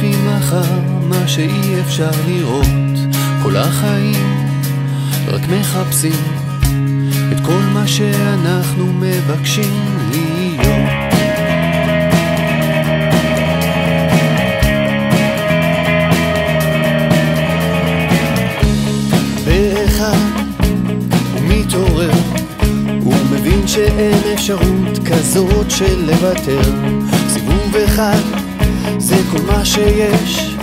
ממחר מה שאי אפשר לראות. כל החיים רק מחפשים את כל מה שאנחנו מבקשים להיות. באחד הוא מתעורר, הוא מבין שאין אפשרות כזאת של לוותר. סיבוב אחד זה כל מה שיש,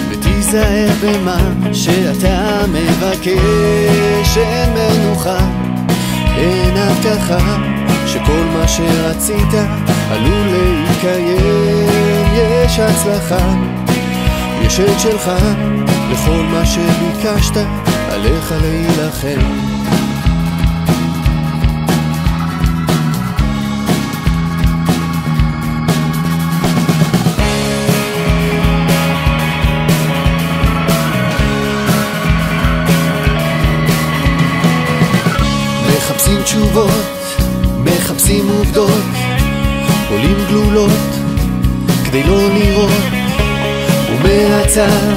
ותיזהר במה שאתה מבקש. אין מנוחה, אין הבטחה שכל מה שרצית עלול להתקיים. יש הצלחה, יש את שלך, לכל מה שביקשת עליך להילחם. מחפשים תשובות, מחפשים עובדות, עולים גלולות כדי לא לראות. ומהצד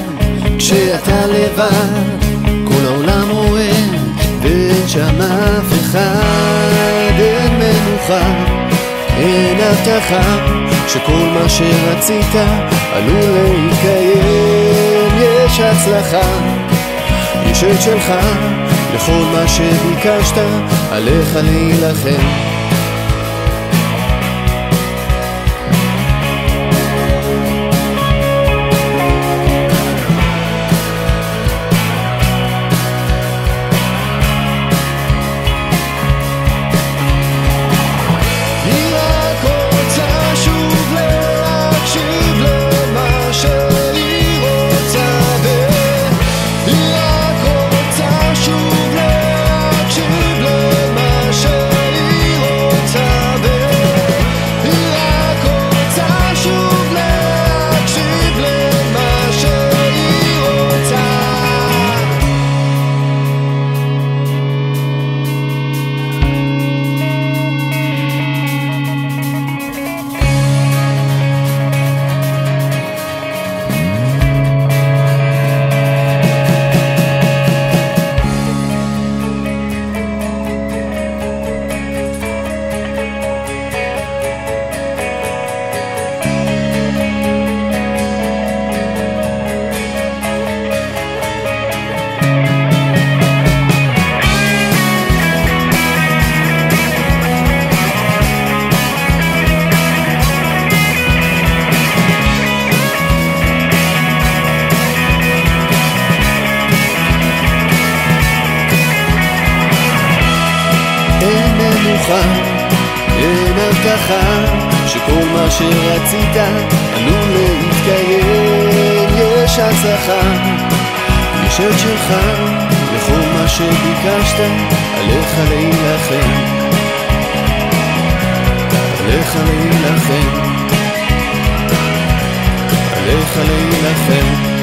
כשאתה לבד כל העולם רואה, ואין שם אף אחד. אין מנוחה, אין הבטחה שכל מה שרצית עלול להתקיים. יש הצלחה, יש את שלך, לכל מה שביקשת עליך להילחם. אין מנוחה, אין הבטחה שכל מה שרצית עלול להתקיים. יש הצלחה, יש את שלך, לכל מה שביקשת עליך להילחם. עליך להילחם, עליך להילחם.